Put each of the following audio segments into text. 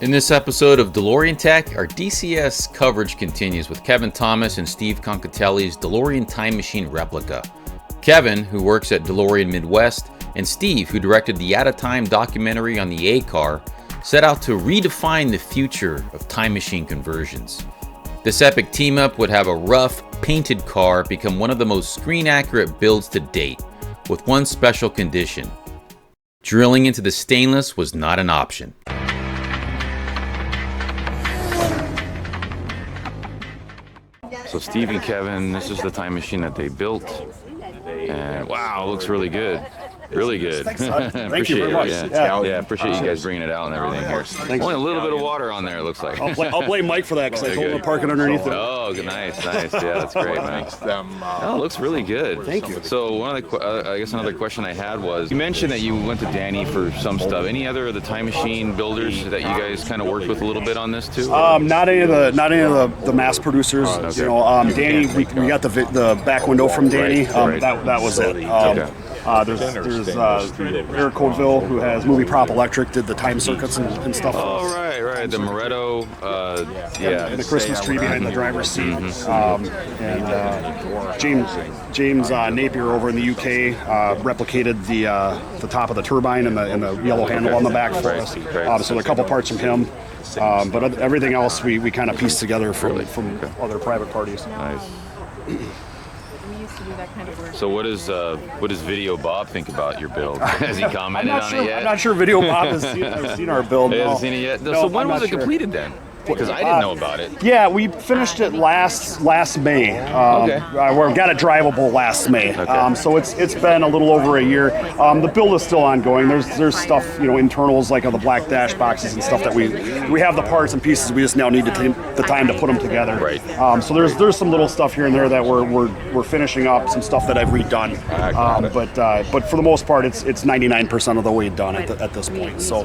In this episode of DeLorean Tech, our DCS coverage continues with Kevin Thomas and Steve Concotelli's DeLorean Time Machine replica. Kevin, who works at DeLorean Midwest, and Steve, who directed the OUTATIME documentary on the A car, set out to redefine the future of time machine conversions. This epic team-up would have a rough, painted car become one of the most screen-accurate builds to date, with one special condition. Drilling into the stainless was not an option. So Steve and Kevin, this is the time machine that they built, and wow, it looks really good. Really good. Thank you very much. Yeah, appreciate you guys bringing it out and everything here. Only a little bit of water on there, it looks like. I'll blame Mike for that because I told him to park it underneath it. Oh, nice. Yeah, that's great, man. Oh, it looks really good. Thank you. So one of the, I guess another question I had was, you mentioned that you went to Danny for some stuff. Any other of the time machine builders that you guys kind of worked with a little bit on this too? Not any of the mass producers. Oh, okay. You know, Danny, we got the back window from Danny. That was it. There's Eric Codeville, who has Movie Prop Electric, did the time circuits and stuff. Oh, right. The Moretto, and the Christmas tree behind the driver's seat. And James Napier over in the UK replicated the top of the turbine and the yellow handle on the back for us. So there are a couple parts from him. But everything else we kind of pieced together from other private parties. Nice. So what does Video Bob think about your build? Has he commented on it yet? I'm not sure Video Bob has seen our build. He hasn't seen it yet? So when was it completed then? Because I didn't know about it. Yeah, we finished it last May. We got it drivable last May. So it's been a little over a year. The build is still ongoing. There's stuff, internals like on the black dash boxes and stuff that we have the parts and pieces. We just now need the time to put them together. Right. So there's some little stuff here and there that we're finishing up. Some stuff that I've redone. But for the most part, it's 99% of the way done at this point. So.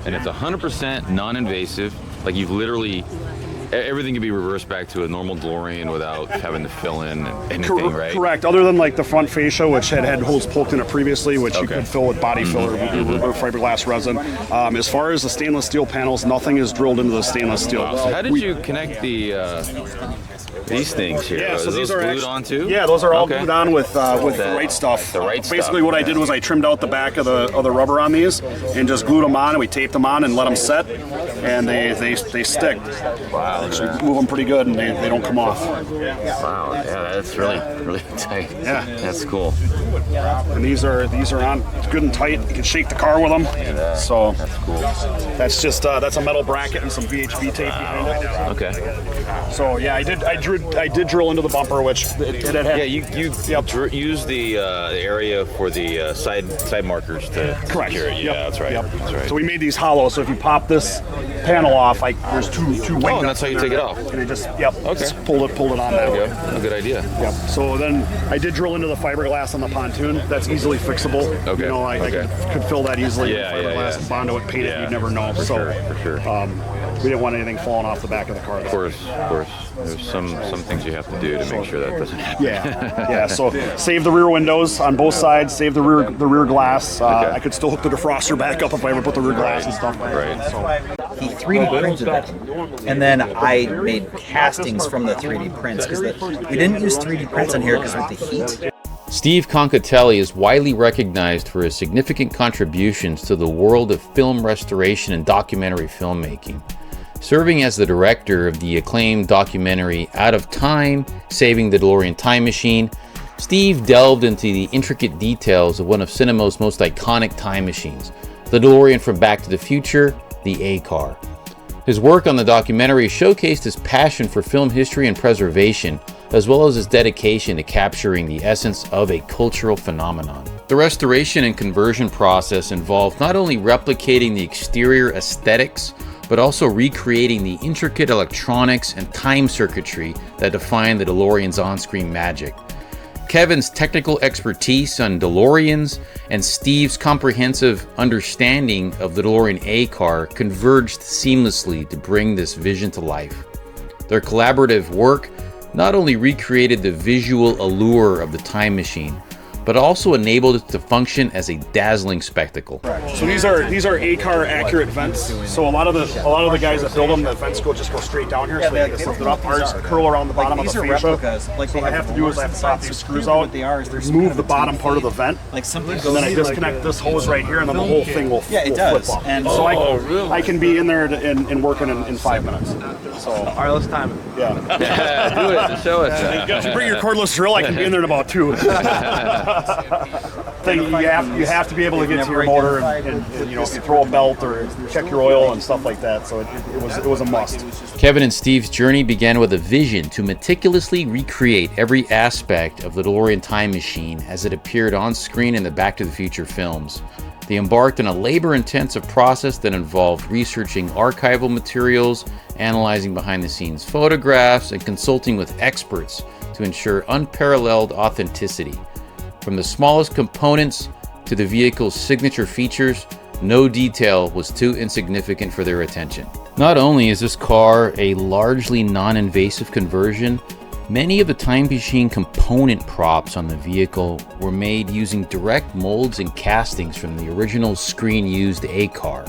And it's 100% non-invasive. Like you've literally, everything can be reversed back to a normal DeLorean without having to fill in anything, right? Correct. Other than like the front fascia, which had holes poked in it previously, which you could fill with body filler or fiberglass resin. As far as the stainless steel panels, nothing is drilled into the stainless steel. Wow. So how did you connect these things here? Yeah, so these are glued on too? Yeah, those are all glued on with the right stuff. The right stuff. Basically, what I did was I trimmed out the back of the rubber on these and just glued them on, and we taped them on and let them set, and they stick. Wow. Actually move them pretty good, and they don't come off. Wow. Yeah, that's really tight. Yeah, that's cool. And these are on good and tight. You can shake the car with them. Yeah, so that's cool. That's just that's a metal bracket and some VHB tape behind it. Okay. So yeah, I did drill into the bumper, which it had. Yeah, you use the area for the side markers to secure it. Yeah, that's right. That's right. So we made these hollow. So if you pop this panel off, there's two wing. Oh, and that's how you take it off. And it just just pulled it on that way. A good idea. Yep. So then I did drill into the fiberglass on the pontoon. That's easily fixable. Okay. I could fill that easily. Yeah, fiberglass and Bondo it, paint it. You'd never know. For sure. We didn't want anything falling off the back of the car. Of course. There's some things you have to do to make sure that doesn't happen. Yeah. So save the rear windows on both sides. Save the rear glass. I could still hook the defroster back up if I ever put the rear glass and stuff. Right. So. He 3D printed them, and then I made castings from the 3D prints because we didn't use 3D prints on here because with the heat. Steve Concotelli is widely recognized for his significant contributions to the world of film restoration and documentary filmmaking. Serving as the director of the acclaimed documentary Out of Time, Saving the DeLorean Time Machine, Steve delved into the intricate details of one of cinema's most iconic time machines, the DeLorean from Back to the Future, the A car. His work on the documentary showcased his passion for film history and preservation, as well as his dedication to capturing the essence of a cultural phenomenon. The restoration and conversion process involved not only replicating the exterior aesthetics, but also recreating the intricate electronics and time circuitry that define the DeLorean's on-screen magic. Kevin's technical expertise on DeLoreans and Steve's comprehensive understanding of the DeLorean A car converged seamlessly to bring this vision to life. Their collaborative work not only recreated the visual allure of the time machine, but also enabled it to function as a dazzling spectacle. So these are A-car accurate vents. So a lot of the guys that build them, the vents just go straight down here, so they just lift it up. Ours curl around the bottom of the fascia. So what I have to do is I have to pop these screws out, remove the bottom part of the vent, and then I disconnect this hose right here, and then the whole thing will flip up. And so I can be in there and working in 5 minutes. So all right, let's time it. Yeah. Do it. Show us. If you bring your cordless drill, I can be in there in about 2. You have to be able to get to your motor and you know, if you throw a belt or check your oil and stuff like that. So it was a must. Kevin and Steve's journey began with a vision to meticulously recreate every aspect of the DeLorean Time Machine as it appeared on screen in the Back to the Future films. They embarked on a labor-intensive process that involved researching archival materials, analyzing behind-the-scenes photographs, and consulting with experts to ensure unparalleled authenticity. From the smallest components to the vehicle's signature features, no detail was too insignificant for their attention. Not only is this car a largely non-invasive conversion, many of the Time Machine component props on the vehicle were made using direct molds and castings from the original screen-used A-car.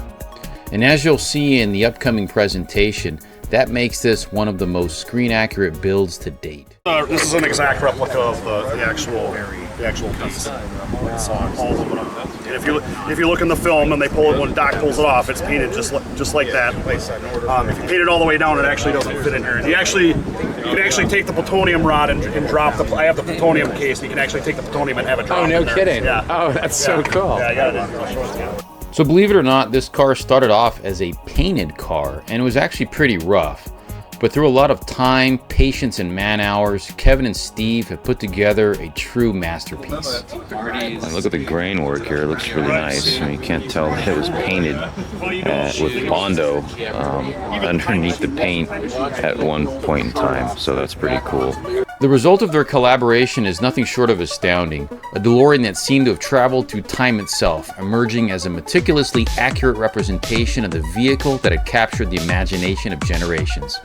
And as you'll see in the upcoming presentation, that makes this one of the most screen-accurate builds to date. This is an exact replica of the actual piece. It's all aluminum. And if you look in the film and they pull it, when Doc pulls it off, it's painted just like that. If you paint it all the way down, it actually doesn't fit in here. And you can actually take the plutonium rod and drop the. I have the plutonium case. And you can actually take the plutonium and have it drop. Oh, no kidding. Yeah. Oh, that's so cool. Yeah, I got it. I'll show it to you. So believe it or not, this car started off as a painted car and it was actually pretty rough. But through a lot of time, patience, and man hours, Kevin and Steve have put together a true masterpiece. Look at the grain work here. It looks really nice. I mean, you can't tell that it was painted with Bondo underneath the paint at one point in time. So that's pretty cool. The result of their collaboration is nothing short of astounding. A DeLorean that seemed to have traveled through time itself, emerging as a meticulously accurate representation of the vehicle that had captured the imagination of generations.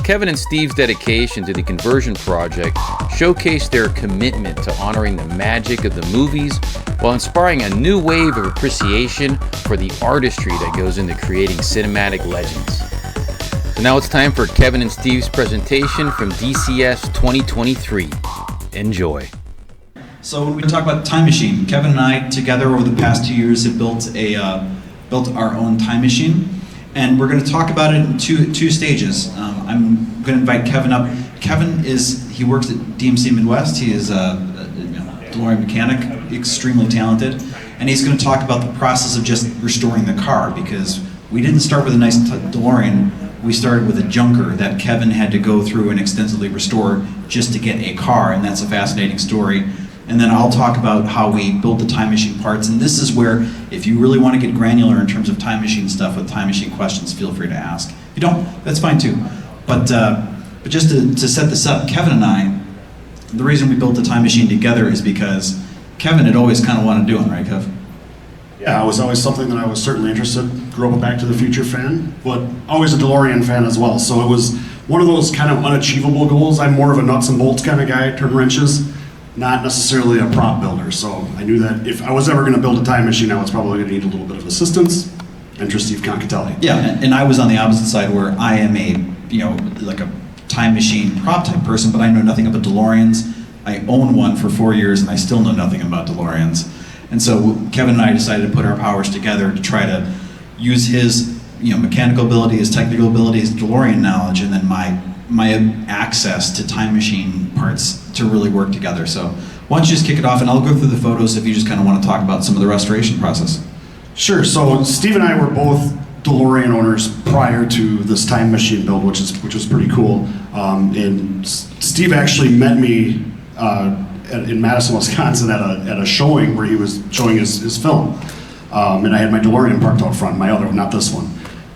Kevin and Steve's dedication to the conversion project showcased their commitment to honoring the magic of the movies while inspiring a new wave of appreciation for the artistry that goes into creating cinematic legends. So now it's time for Kevin and Steve's presentation from DCS 2023. Enjoy. So when we talk about Time Machine, Kevin and I together over the past 2 years have built our own time machine, and we're going to talk about it in two stages. I'm going to invite Kevin up. Kevin he works at DMC Midwest. He is a DeLorean mechanic, extremely talented, and he's going to talk about the process of just restoring the car, because we didn't start with a nice DeLorean. We started with a junker that Kevin had to go through and extensively restore just to get a car, and that's a fascinating story. And then I'll talk about how we built the Time Machine parts, and this is where, if you really want to get granular in terms of Time Machine stuff with Time Machine questions, feel free to ask. If you don't, that's fine too. But just to set this up, Kevin and I, the reason we built the Time Machine together is because Kevin had always kind of wanted to do it, right, Kev? Yeah, it was always something that I was certainly interested. Grew up a Back to the Future fan, but always a DeLorean fan as well. So it was one of those kind of unachievable goals. I'm more of a nuts and bolts kind of guy, turn wrenches, not necessarily a prop builder. So I knew that if I was ever going to build a time machine, I was probably going to need a little bit of assistance. Enter Steve Concotelli. Yeah, and I was on the opposite side where I am like a time machine prop type person, but I know nothing about DeLoreans. I own one for 4 years and I still know nothing about DeLoreans. And so Kevin and I decided to put our powers together to try to use his mechanical ability, his technical ability, his DeLorean knowledge, and then my access to time machine parts to really work together. So why don't you just kick it off, and I'll go through the photos if you just kind of want to talk about some of the restoration process. Sure. So Steve and I were both DeLorean owners prior to this time machine build, which was pretty cool. And Steve actually met me in Madison, Wisconsin at a showing where he was showing his film. And I had my DeLorean parked out front, my other one, not this one.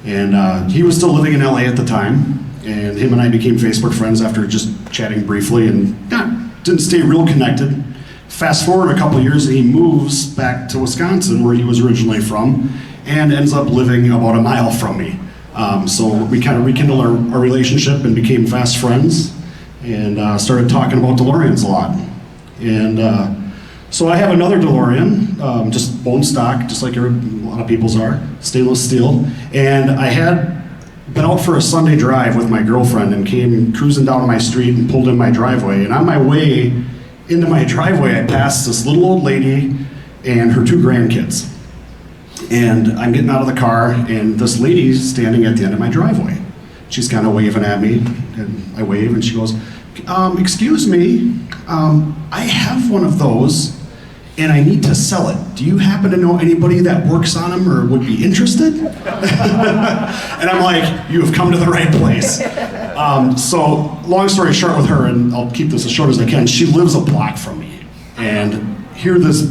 And he was still living in LA at the time, and him and I became Facebook friends after just chatting briefly, and didn't stay real connected. Fast forward a couple years and he moves back to Wisconsin, where he was originally from, and ends up living about a mile from me. So we kind of rekindled our relationship and became fast friends, and started talking about DeLoreans a lot. And So I have another DeLorean, just bone stock, just like a lot of people's are, stainless steel. And I had been out for a Sunday drive with my girlfriend and came cruising down my street and pulled in my driveway. And on my way into my driveway, I passed this little old lady and her 2 grandkids. And I'm getting out of the car, and this lady's standing at the end of my driveway. She's kind of waving at me, and I wave, and she goes, excuse me, I have one of those, and I need to sell it. Do you happen to know anybody that works on them or would be interested? And I'm like, you have come to the right place. So long story short with her, and I'll keep this as short as I can, she lives a block from me. And here this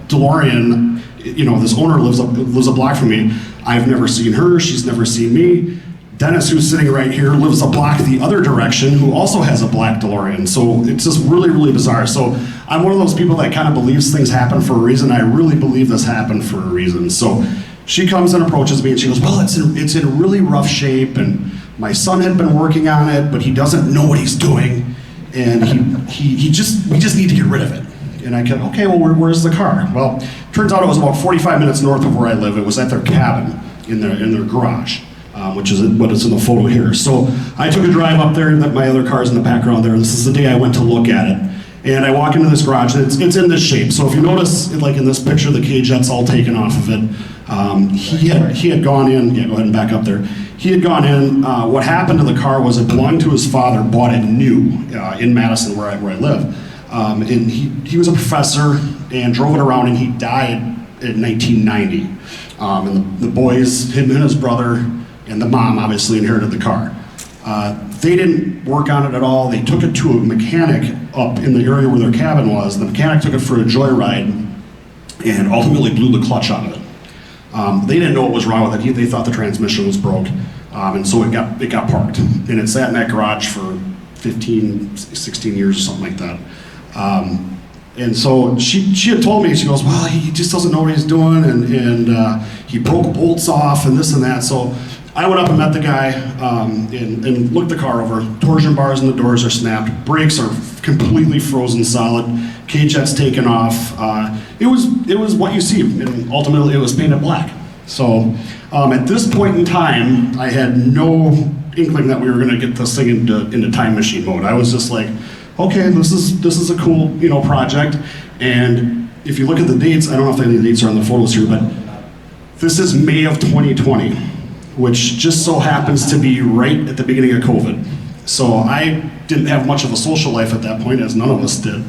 DeLorean, this owner lives a block from me. I've never seen her, she's never seen me. Dennis, who's sitting right here, lives a block the other direction, who also has a black DeLorean. So it's just really, really bizarre. So I'm one of those people that kind of believes things happen for a reason. I really believe this happened for a reason. So she comes and approaches me and she goes, well, it's in really rough shape, and my son had been working on it, but he doesn't know what he's doing, and we just need to get rid of it. And I go, okay, well, where's the car? Well, turns out it was about 45 minutes north of where I live. It was at their cabin in their garage. Which is what is in the photo here. So I took a drive up there, my other car's in the background there. This is the day I went to look at it. And I walk into this garage, and it's in this shape. So if you notice, like in this picture, the cage jet's all taken off of it. He had gone in, yeah, go ahead and back up there. He had gone in, what happened to the car was it belonged to his father, bought it new in Madison where I live. And he was a professor and drove it around, and he died in 1990. And the boys, him and his brother, and the mom obviously inherited the car. They didn't work on it at all. They took it to a mechanic up in the area where their cabin was. The mechanic took it for a joyride and ultimately blew the clutch out of it. They didn't know what was wrong with it. They thought the transmission was broke. And so it got parked. And it sat in that garage for 15, 16 years or something like that. And so she had told me, she goes, well, he just doesn't know what he's doing, and he broke bolts off and this and that. So I went up and met the guy and looked the car over. Torsion bars in the doors are snapped. Brakes are completely frozen solid. Cage jet's taken off. It was what you see, and ultimately it was painted black. So at this point in time, I had no inkling that we were going to get this thing into time machine mode. I was just like, okay, this is a cool project. And if you look at the dates, I don't know if any of the dates are on the photos here, but this is May of 2020, which just so happens to be right at the beginning of COVID. So I didn't have much of a social life at that point, as none of us did.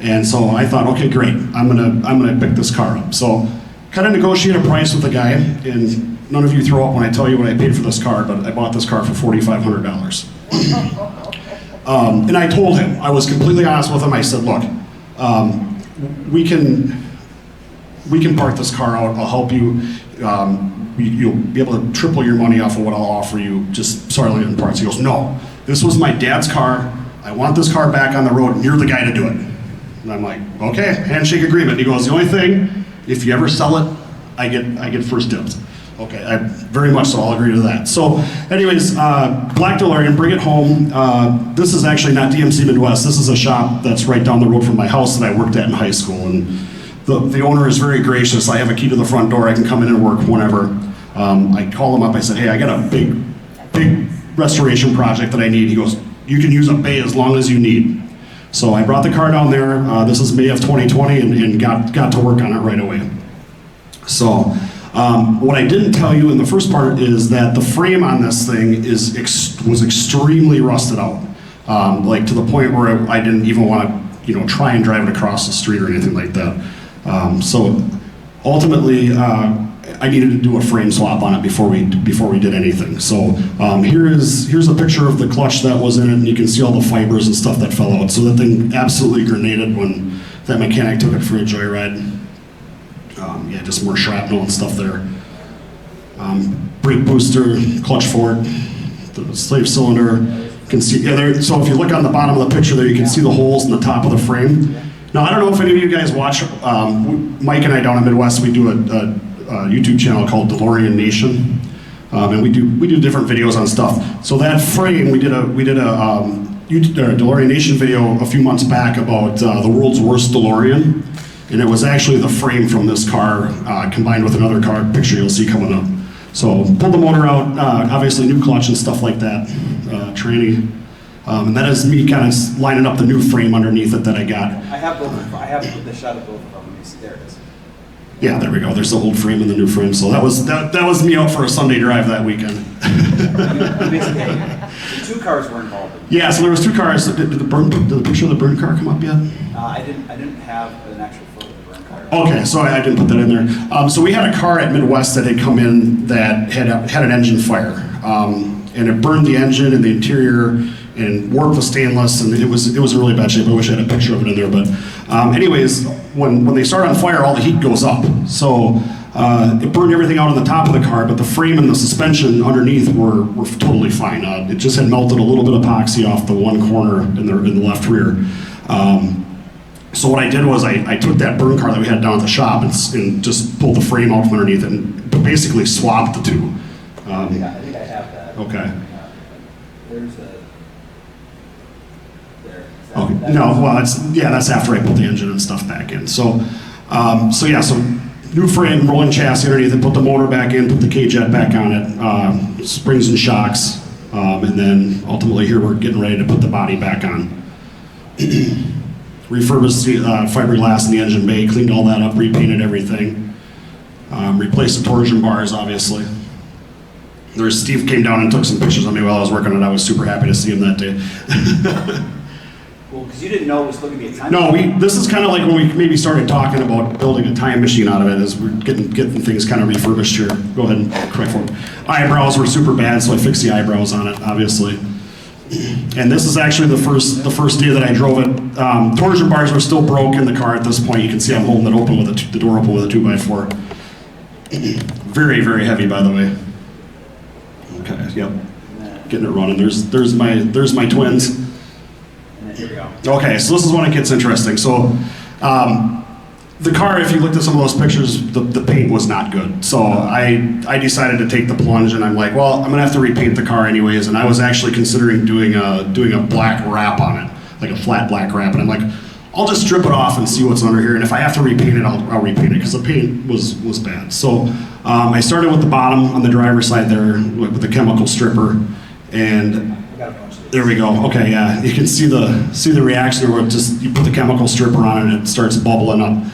And so I thought, okay, great, I'm gonna pick this car up. So kind of negotiate a price with the guy, and none of you throw up when I tell you what I paid for this car, but I bought this car for $4,500. And I told him, I was completely honest with him. I said, look, we can park this car out. I'll help you. You'll be able to triple your money off of what I'll offer you. Just sorry, in parts. He goes, no, this was my dad's car. I want this car back on the road, and you're the guy to do it. And I'm like, okay, handshake agreement. He goes, the only thing, if you ever sell it, I get first dibs. Okay, I very much so, I'll agree to that. So anyways, black DeLorean, bring it home. This is actually not DMC Midwest. This is a shop that's right down the road from my house that I worked at in high school. And the owner is very gracious. I have a key to the front door. I can come in and work whenever. I call him up. I said, hey, I got a big restoration project that I need. He goes, you can use a bay as long as you need. So I brought the car down there. This is May of 2020 and got to work on it right away. So what I didn't tell you in the first part is that the frame on this thing was extremely rusted out, like to the point where I didn't even want to try and drive it across the street or anything like that. So ultimately, I needed to do a frame swap on it before we did anything. So here's a picture of the clutch that was in it, and you can see all the fibers and stuff that fell out. So that thing absolutely grenaded when that mechanic took it for a joyride. Yeah, just more shrapnel and stuff there. Brake booster, clutch fork, the slave cylinder. You can see, so if you look on the bottom of the picture there, you can see the holes in the top of the frame. Now, I don't know if any of you guys watch, Mike and I down in Midwest, we do a YouTube channel called DeLorean Nation. And we do different videos on stuff. So that frame, we did a DeLorean Nation video a few months back about the world's worst DeLorean. And it was actually the frame from this car combined with another car picture you'll see coming up. So pulled the motor out, obviously new clutch and stuff like that, tranny. And that is me kind of lining up the new frame underneath it that I got. I have the shot of both of them. There it is. Yeah, there we go. There's the old frame and the new frame. So that was me out for a Sunday drive that weekend. The two cars were involved. Yeah, so there was two cars. Did the picture of the burn car come up yet? I didn't have an actual photo of the burn car. Okay, so I didn't put that in there. So we had a car at Midwest that had come in that had an engine fire, and it burned the engine and the interior and warped the stainless, and it was in really bad shape. I wish I had a picture of it in there, but anyways, when they start on fire, all the heat goes up. So it burned everything out on the top of the car, but the frame and the suspension underneath were totally fine. It just had melted a little bit of epoxy off the one corner in the left rear. So what I did was I took that burn car that we had down at the shop and just pulled the frame out from underneath it and basically swapped the two. I think I have that. Okay. There's a... There. Okay. No, well, that's after I put the engine and stuff back in. So new frame, rolling chassis underneath it, put the motor back in, put the K-jet back on it, springs and shocks, and then ultimately here we're getting ready to put the body back on. Refurbished the fiberglass in the engine bay, cleaned all that up, repainted everything, replaced the torsion bars, obviously. Steve came down and took some pictures of me while I was working on it. I was super happy to see him that day. Well, because you didn't know it was going to be a time No, machine. this is kind of like when we maybe started talking about building a time machine out of it, as we're getting things kind of refurbished here. Go ahead and correct for me. Eyebrows were super bad, so I fixed the eyebrows on it, obviously. And this is actually the first day that I drove it. Torsion bars were still broke in the car at this point. You can see I'm holding it open with the door open with a 2x4. Very, very heavy, by the way. Okay, yep. Getting it running. There's my twins. And then here we go. Okay, so this is when it gets interesting. So, the car, if you looked at some of those pictures, the paint was not good. So I decided to take the plunge, and I'm like, well, I'm gonna have to repaint the car anyways. And I was actually considering doing a black wrap on it, like a flat black wrap. And I'm like, I'll just strip it off and see what's under here. And if I have to repaint it, I'll repaint it because the paint was bad. So I started with the bottom on the driver's side there with the chemical stripper, and there we go. Okay, yeah, you can see the reaction where you put the chemical stripper on it and it starts bubbling up.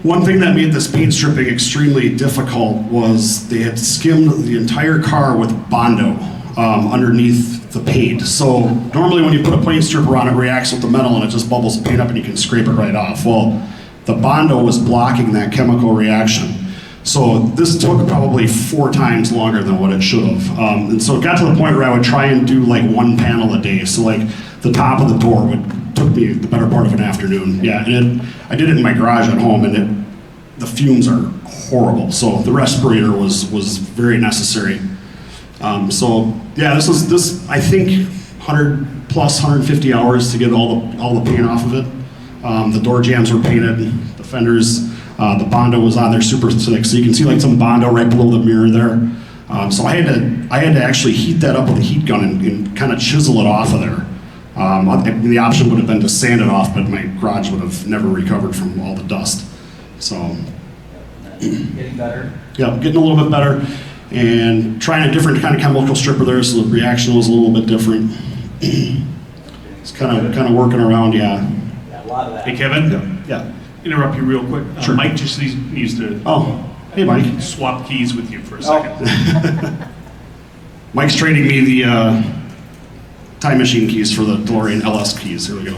One thing that made this paint stripping extremely difficult was they had skimmed the entire car with Bondo underneath the paint. So normally when you put a paint stripper on, it reacts with the metal and it just bubbles the paint up and you can scrape it right off. Well, the Bondo was blocking that chemical reaction. So this took probably 4 times longer than what it should have. And so it got to the point where I would try and do like 1 panel a day. So like the top of the door took me the better part of an afternoon. Yeah, and I did it in my garage at home, and the fumes are horrible. So the respirator was very necessary. So yeah, this I think 100 plus 150 hours to get all the paint off of it. The door jambs were painted, the fenders. The Bondo was on there super thick, so you can see like some Bondo right below the mirror there. So I had to actually heat that up with a heat gun and kind of chisel it off of there. The option would have been to sand it off, but my garage would have never recovered from all the dust. So Getting better. yeah, getting a little bit better, and trying a different kind of chemical stripper there, so the reaction was a little bit different. It's kind of working around, yeah. Yeah, a lot of that. Hey, Kevin, Yeah. interrupt you real quick. Sure. Mike just needs to Oh, hey Mike. swap keys with you for a Oh. second. Mike's trading me the time machine keys for the DeLorean LS keys. Here we go.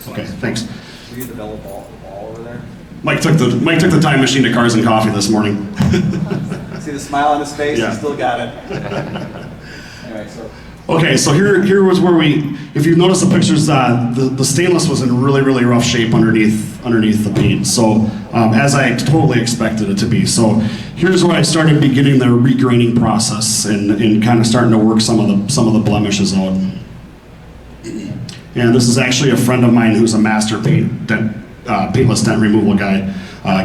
Okay, thanks. We get the Bella ball over there. Mike took the time machine to Cars and Coffee this morning. See the smile on his face? Yeah. He still got it. Anyway, so Okay, so here was where if you notice the pictures, the stainless was in really, really rough shape underneath the paint. So as I totally expected it to be. So here's where I started beginning the regraining process and kind of starting to work some of the blemishes out. And this is actually a friend of mine who's a master paintless dent removal guy.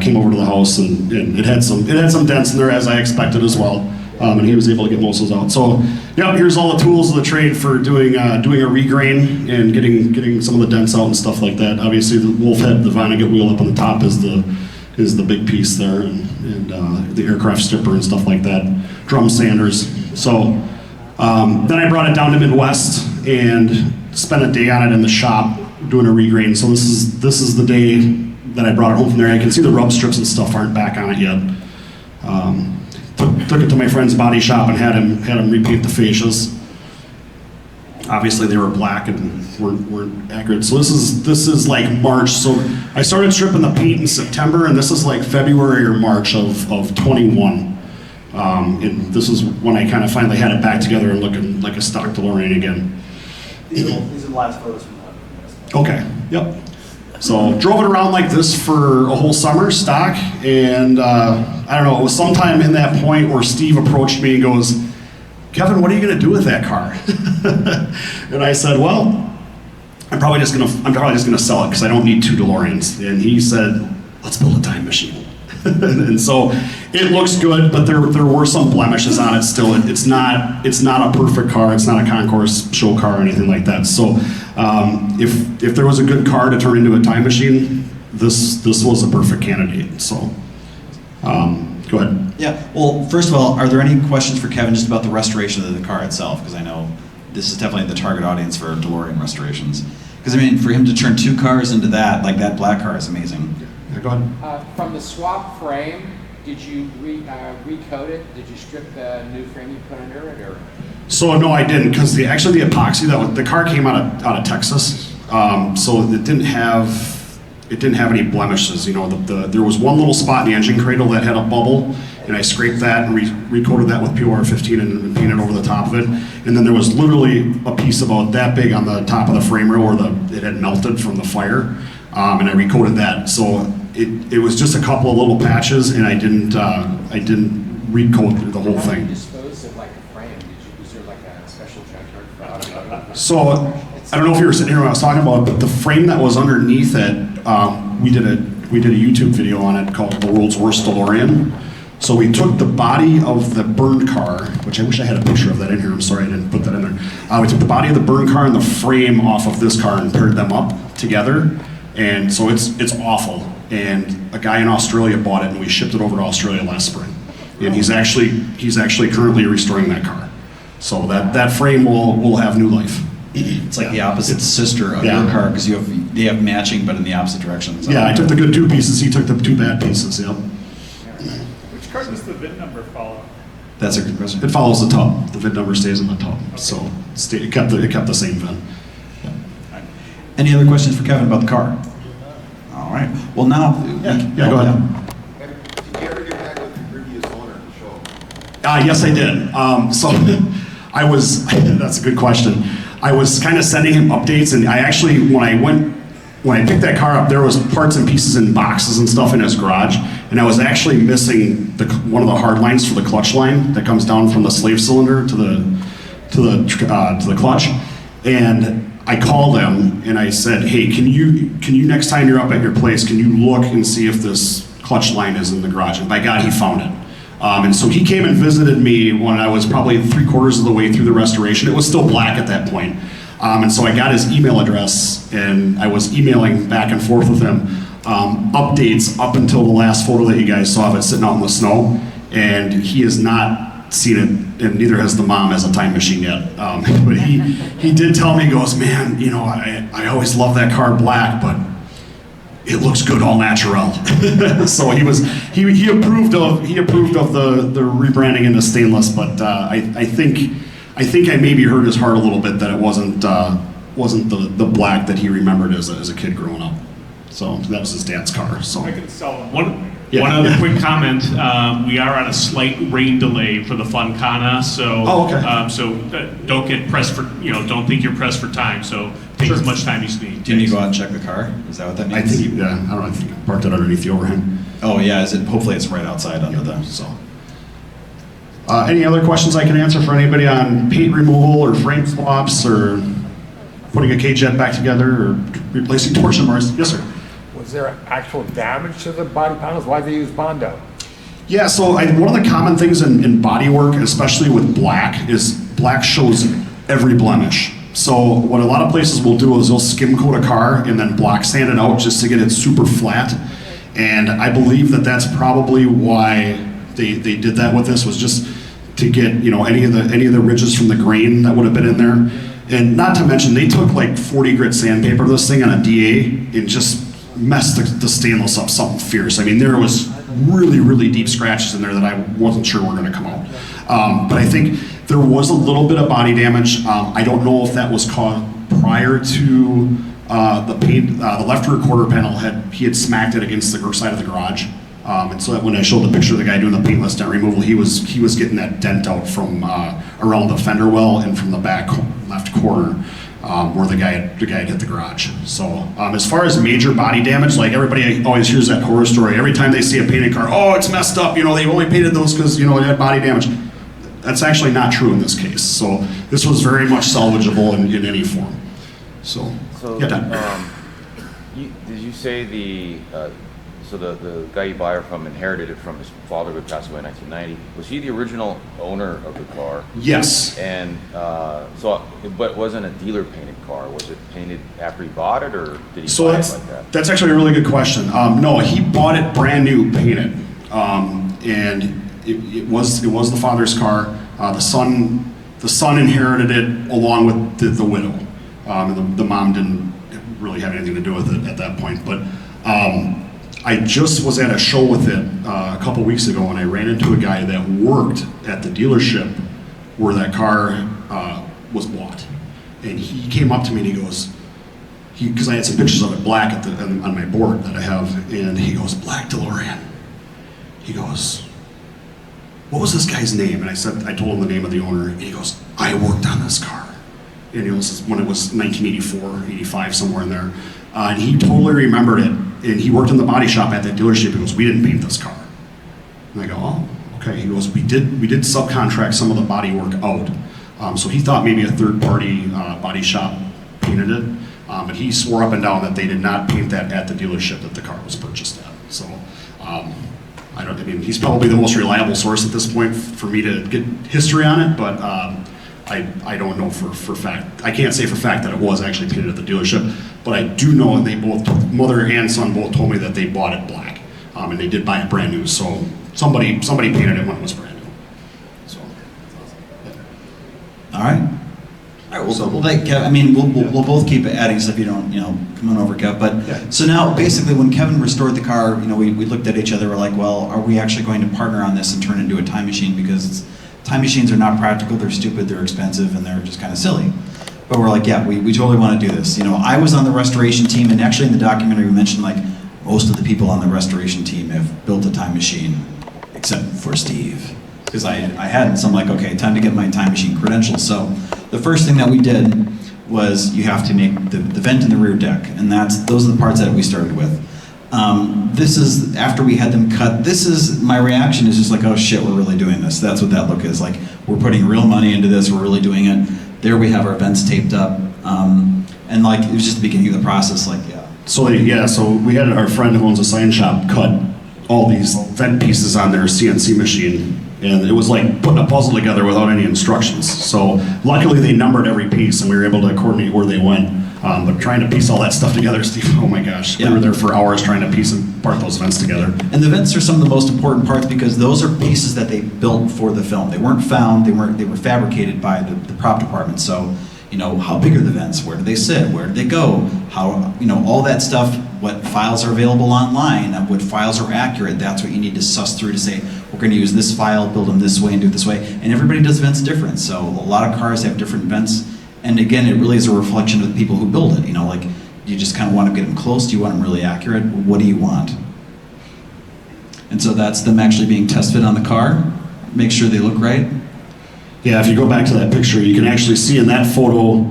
Came over to the house and it had some dents in there as I expected as well. And he was able to get most of those out. So, yeah, here's all the tools of the trade for doing a regrain and getting some of the dents out and stuff like that. Obviously, the wolf head, the Vonnegut wheel up on the top is the big piece there, and the aircraft stripper and stuff like that. Drum sanders. So then I brought it down to Midwest and spent a day on it in the shop doing a regrain. So this is the day that I brought it home from there. I can see the rub strips and stuff aren't back on it yet. Took it to my friend's body shop and had him repaint the fascias. Obviously they were black and weren't accurate. So this is like March. So I started stripping the paint in September, and this is like February or March of 21. And this is when I kind of finally had it back together and looking like a stock DeLorean again. These are the last photos from that. Okay, yep. So drove it around like this for a whole summer, stock, and I don't know, it was sometime in that point where Steve approached me and goes, Kevin, what are you gonna do with that car? And I said, well, I'm probably just gonna sell it because I don't need 2 DeLoreans. And he said, let's build a time machine. And so it looks good, but there were some blemishes on it still. It's not a perfect car. It's not a concourse show car or anything like that. So if there was a good car to turn into a time machine, this was a perfect candidate. So go ahead. Yeah, well, first of all, are there any questions for Kevin just about the restoration of the car itself? Because I know this is definitely the target audience for DeLorean restorations. Because I mean, for him to turn 2 cars into that, like that black car is amazing. Yeah, go ahead. From the swap frame, did you recoat it? Did you strip the new frame you put under it, or? So no, I didn't, because the epoxy the car came out of Texas, so it didn't have any blemishes. You know, there was one little spot in the engine cradle that had a bubble, and I scraped that and recoated that with POR15 and painted over the top of it. And then there was literally a piece about that big on the top of the frame rail where it had melted from the fire, and I recoated that. So it was just a couple of little patches, and I didn't recoat the whole thing. Dispose of like a frame? Was there like a special junkyard for automotive? So I don't know if you were sitting here when I was talking about it, but the frame that was underneath it, we did a YouTube video on it called "The World's Worst DeLorean." So we took the body of the burned car, which I wish I had a picture of that in here. I'm sorry I didn't put that in there. We took the body of the burned car and the frame off of this car and paired them up together, and so it's awful. And a guy in Australia bought it, and we shipped it over to Australia last spring. And he's actually currently restoring that car. So that frame will have new life. It's like the opposite sister of your car, because they have matching, but in the opposite direction. So. Yeah, I took the good 2 pieces. He took the 2 bad pieces. Yep. Which car does the VIN number follow? That's a good question. It follows the tub. The VIN number stays in the tub. Okay. So it kept the same VIN. Yeah. Any other questions for Kevin about the car? All right. Well, now. Yeah, go ahead. Did you ever get back with the previous owner of the show? Yes, I did. So I was. That's a good question. I was kind of sending him updates, and I actually, when I picked that car up, there was parts and pieces in boxes and stuff in his garage, and I was actually missing one of the hard lines for the clutch line that comes down from the slave cylinder to the clutch, and I called him and I said, hey, can you next time you're up at your place, can you look and see if this clutch line is in the garage? And by God, he found it. And so he came and visited me when I was probably 3/4 of the way through the restoration. It was still black at that point. And so I got his email address, and I was emailing back and forth with him updates up until the last photo that you guys saw of it sitting out in the snow. And he has not seen it, and neither has the mom as a time machine yet. But he did tell me, he goes, man, you know, I always love that car black, but it looks good all natural. So he approved of the rebranding into stainless, but I think I maybe hurt his heart a little bit that it wasn't the black that he remembered as a kid growing up. So that was his dad's car. So I can sell one other quick comment. We are on a slight rain delay for the Funcana, so don't get pressed for, don't think you're pressed for time. So take as much time as you need. Do you need to go out and check the car? Is that what that means? I think I don't know. I think I parked it underneath the overhang. Oh yeah, hopefully it's right outside under them. So. Any other questions I can answer for anybody on paint removal or frame swaps or putting a K-jet back together or replacing torsion bars? Yes, sir. Was there actual damage to the body panels? Why did they use Bondo? Yeah, so one of the common things in body work, especially with black, is black shows every blemish. So what a lot of places will do is they'll skim coat a car and then block sand it out just to get it super flat. And I believe that that's probably why they did that with this, was just to get, you know, any of the ridges from the grain that would have been in there. And not to mention, they took like 40 grit sandpaper to this thing on a DA and just messed the stainless up something fierce. I mean, there was really, really deep scratches in there that I wasn't sure were gonna come out. But I think there was a little bit of body damage. I don't know if that was caused prior to the paint. The left rear quarter panel he had smacked it against the side of the garage. And so that when I showed the picture of the guy doing the paintless dent removal, he was getting that dent out from around the fender well and from the back left corner where the guy had hit the garage. So as far as major body damage, like everybody always hears that horror story. Every time they see a painted car, oh, it's messed up. You know, they only painted those because, you know, it had body damage. That's actually not true in this case. So this was very much salvageable in any form. So yeah, done. Did you say the guy you buy it from inherited it from his father who passed away in 1990? Was he the original owner of the car? Yes. And but it wasn't a dealer painted car. Was it painted after he bought it, or did he buy it like that? That's actually a really good question. No, he bought it brand new, painted, and it was the father's car. The son inherited it along with the widow. The mom didn't really have anything to do with it at that point, but. I just was at a show with it a couple weeks ago, and I ran into a guy that worked at the dealership where that car was bought. And he came up to me and he goes, because I had some pictures of it black on my board that I have, and he goes, "Black DeLorean." He goes, "What was this guy's name?" And I told him the name of the owner, and he goes, "I worked on this car." And it was when it was 1984, 85, somewhere in there. And he totally remembered it. And he worked in the body shop at that dealership. He goes, "We didn't paint this car." And I go, "Oh, okay." He goes, we did subcontract some of the body work out. So he thought maybe a third-party body shop painted it. But he swore up and down that they did not paint that at the dealership that the car was purchased at. So I mean, he's probably the most reliable source at this point for me to get history on it, but I don't know for fact. I can't say for fact that it was actually painted at the dealership, but I do know, and they both, mother and son both told me that they bought it black, and they did buy it brand new. So somebody painted it when it was brand new. So. All right. All right. We'll let Kev. I mean, we'll both keep adding stuff. You don't, come on over, Kev. But yeah. So now, basically, when Kevin restored the car, we looked at each other. We're like, well, are we actually going to partner on this and turn it into a time machine? Because time machines are not practical. They're stupid. They're expensive, and they're just kind of silly. But we're like, yeah, we totally want to do this. I was on the restoration team, and actually in the documentary we mentioned like most of the people on the restoration team have built a time machine, except for Steve. Because I hadn't, so I'm like, okay, time to get my time machine credentials. So the first thing that we did was you have to make the vent in the rear deck, and those are the parts that we started with. This is, after we had them cut, my reaction is just like, oh shit, we're really doing this. That's what that look is. Like, we're putting real money into this, we're really doing it. There we have our vents taped up. And like, it was just the beginning of the process, like, yeah. So we had our friend who owns a sign shop cut all these vent pieces on their CNC machine, and it was like putting a puzzle together without any instructions. So luckily they numbered every piece, and we were able to coordinate where they went. But trying to piece all that stuff together, Steve, oh my gosh. Yeah. We were there for hours trying to piece and part those vents together. And the vents are some of the most important parts because those are pieces that they built for the film. They weren't found, they were fabricated by the prop department. So, how big are the vents? Where do they sit? Where do they go? How, all that stuff, what files are available online, what files are accurate, that's what you need to suss through to say, we're going to use this file, build them this way, and do it this way. And everybody does vents different. So a lot of cars have different vents. And again, it really is a reflection of the people who build it. Like, you just kind of want to get them close. Do you want them really accurate? What do you want? And so that's them actually being test fit on the car. Make sure they look right. Yeah, if you go back to that picture, you can actually see in that photo,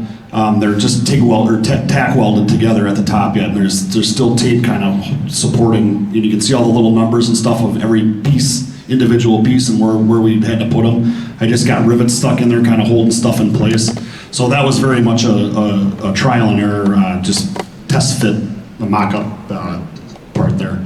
they're just tack welded together at the top yet. And there's still tape kind of supporting, and you can see all the little numbers and stuff of every individual piece and where we had to put them. I just got rivets stuck in there kind of holding stuff in place. So that was very much a trial and error, just test fit the mock-up part there.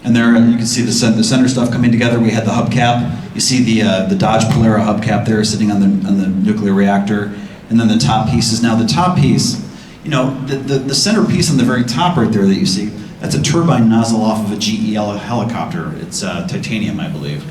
And there you can see the center stuff coming together. We had the hubcap. You see the Dodge Polara hubcap there sitting on the nuclear reactor. And then the top pieces. Now the top piece, you know, the center piece on the very top right there that you see, that's a turbine nozzle off of a GE helicopter. It's titanium, I believe.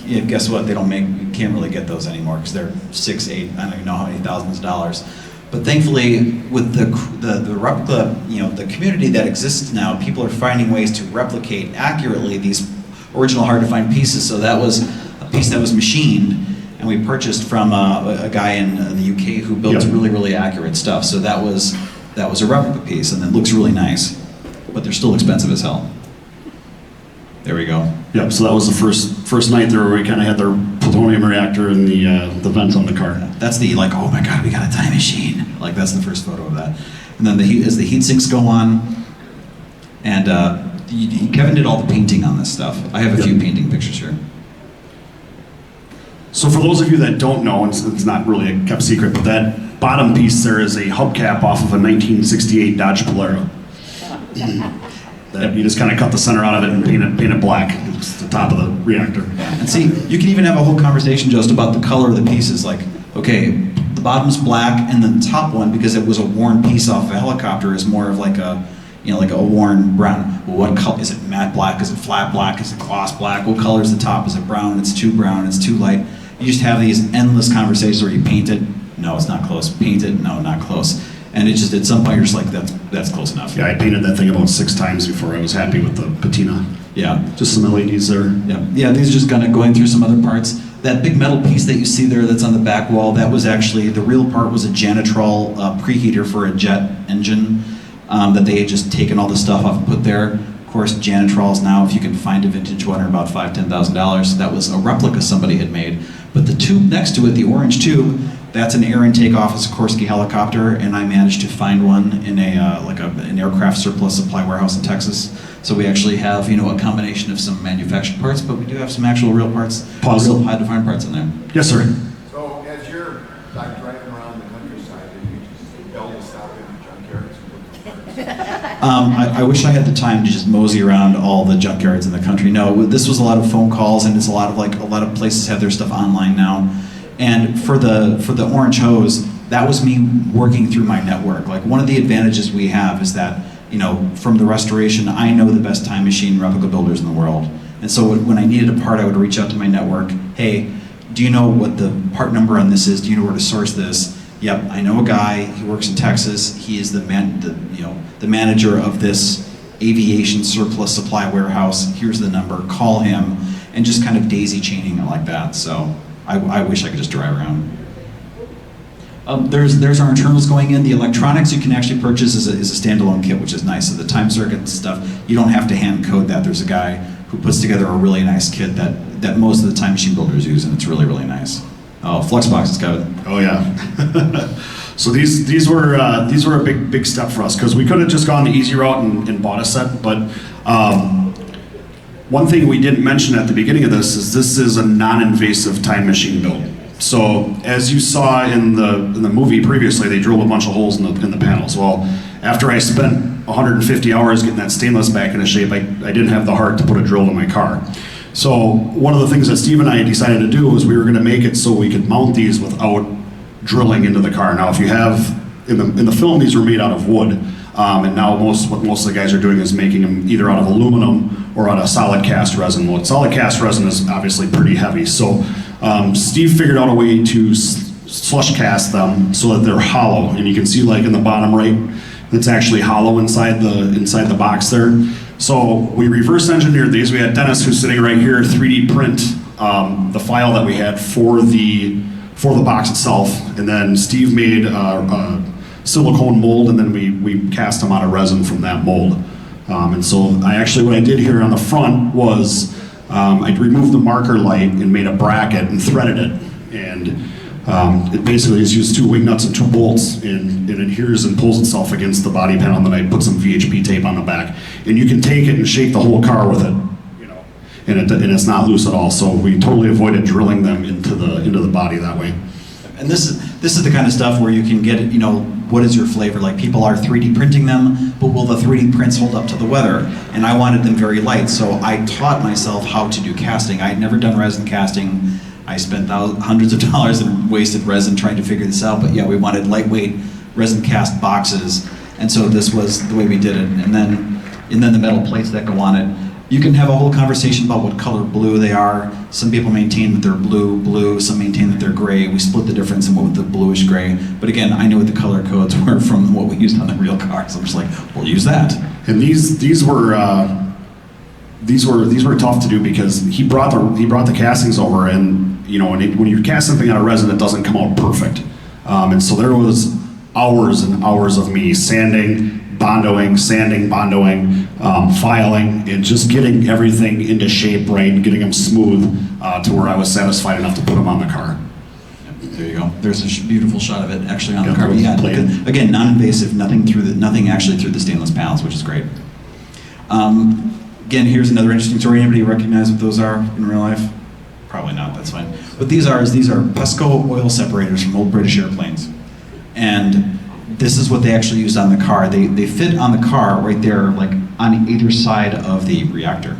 Yeah, guess what? They don't make, you can't really get those anymore because they're 6, 8, I don't even know how many thousands of dollars. But thankfully, with the replica, you know, the community that exists now, people are finding ways to replicate accurately these original hard-to-find pieces. So that was a piece that was machined, and we purchased from a guy in the UK who built really, really accurate stuff. So that was a replica piece, and it looks really nice, but they're still expensive as hell. There we go. Yep. So that was the first night there where we kind of had their plutonium reactor and the vents on the car. That's the like, oh my god, we got a time machine. Like that's the first photo of that. And then as the heat sinks go on, and Kevin did all the painting on this stuff. I have a few painting pictures here. So for those of you that don't know, and it's not really a kept secret, but that bottom piece there is a hubcap off of a 1968 Dodge Polara. That you just kind of cut the center out of it and paint it black. It's the top of the reactor. And see, you can even have a whole conversation just about the color of the pieces. Like, okay, the bottom's black, and then the top one, because it was a worn piece off a helicopter, is more of like a, you know, like a worn brown. Well, what color is it? Matte black? Is it flat black? Is it gloss black? What color is the top? Is it brown? It's too brown. It's too light. You just have these endless conversations where you paint it. No, it's not close. Paint it. No, not close. And it just, at some point, you're just like, that's close enough. Yeah, I painted that thing about 6 times before I was happy with the patina. Yeah. Just some LEDs there. Yeah, yeah. These are just kind of going through some other parts. That big metal piece that you see there that's on the back wall, that was actually, the real part was a Janitrol preheater for a jet engine that they had just taken all the stuff off and put there. Of course, Janitrols now, if you can find a vintage one, are about $5,000, $10,000. That was a replica somebody had made. But the tube next to it, the orange tube, that's an air intake off a Sikorsky helicopter, and I managed to find one in an aircraft surplus supply warehouse in Texas. So we actually have, you know, a combination of some manufactured parts, but we do have some actual real parts, real high-to-find parts in there. Yes, sir. So as you're like driving around the countryside, do you just tell to stop in junkyards and look for parts? I wish I had the time to just mosey around all the junkyards in the country. No, this was a lot of phone calls, and it's a lot of places have their stuff online now. And for the orange hose, that was me working through my network. Like, one of the advantages we have is that, you know, from the restoration, I know the best time machine replica builders in the world. And so when I needed a part, I would reach out to my network. Hey, do you know what the part number on this is? Do you know where to source this? Yep, I know a guy. He works in Texas. He is the manager of this aviation surplus supply warehouse. Here's the number. Call him, and just kind of daisy chaining it like that. So I wish I could just drive around. There's our internals going in. The electronics you can actually purchase as a standalone kit, which is nice. So the time circuit stuff, you don't have to hand code that. There's a guy who puts together a really nice kit that most of the time machine builders use, and it's really, really nice. Oh, flux boxes, Kevin. Oh yeah. So these were a big step for us, because we could have just gone the easy route and bought a set, but one thing we didn't mention at the beginning of this is a non-invasive time machine build. So as you saw in the movie previously, they drilled a bunch of holes in the panels. Well, after I spent 150 hours getting that stainless back into shape, I didn't have the heart to put a drill in my car. So one of the things that Steve and I decided to do was we were going to make it so we could mount these without drilling into the car. Now, if you have, in the film, these were made out of wood, and now what most of the guys are doing is making them either out of aluminum or out of solid cast resin. Well, solid cast resin is obviously pretty heavy, so Steve figured out a way to slush cast them so that they're hollow, and you can see, like in the bottom right, it's actually hollow inside the box there. So we reverse engineered these. We had Dennis, who's sitting right here, 3D print the file that we had for the box itself, and then Steve made a silicone mold, and then we cast them out of resin from that mold. And so what I did here on the front was I removed the marker light and made a bracket and threaded it, and it basically is used 2 wing nuts and 2 bolts, and it adheres and pulls itself against the body panel, and then I put some VHP tape on the back, and you can take it and shake the whole car with it, you know, and it's not loose at all. So we totally avoided drilling them into the body that way. And this is the kind of stuff where you can get it, you know, what is your flavor? Like, people are 3D printing them, but will the 3D prints hold up to the weather? And I wanted them very light, so I taught myself how to do casting. I had never done resin casting. I spent hundreds of dollars and wasted resin trying to figure this out, but yeah, we wanted lightweight resin cast boxes, and so this was the way we did it. And then the metal plates that go on it. You can have a whole conversation about what color blue they are. Some people maintain that they're blue, some maintain that they're gray. We split the difference in what the bluish gray. But again, I knew what the color codes were from what we used on the real car, so I'm just like, we'll use that. And these were tough to do because he brought the castings over, and when you cast something out of resin, it doesn't come out perfect. And so there was hours and hours of me sanding, bondoing, filing, and just getting everything into shape right and getting them smooth to where I was satisfied enough to put them on the car. There you go. There's a beautiful shot of it actually on the car. Yeah, again, non-invasive, nothing actually through the stainless panels, which is great. Again, here's another interesting story. Anybody recognize what those are in real life? Probably not, that's fine. What these are Pesco oil separators from old British airplanes. And this is what they actually used on the car. They fit on the car right there, like on either side of the reactor.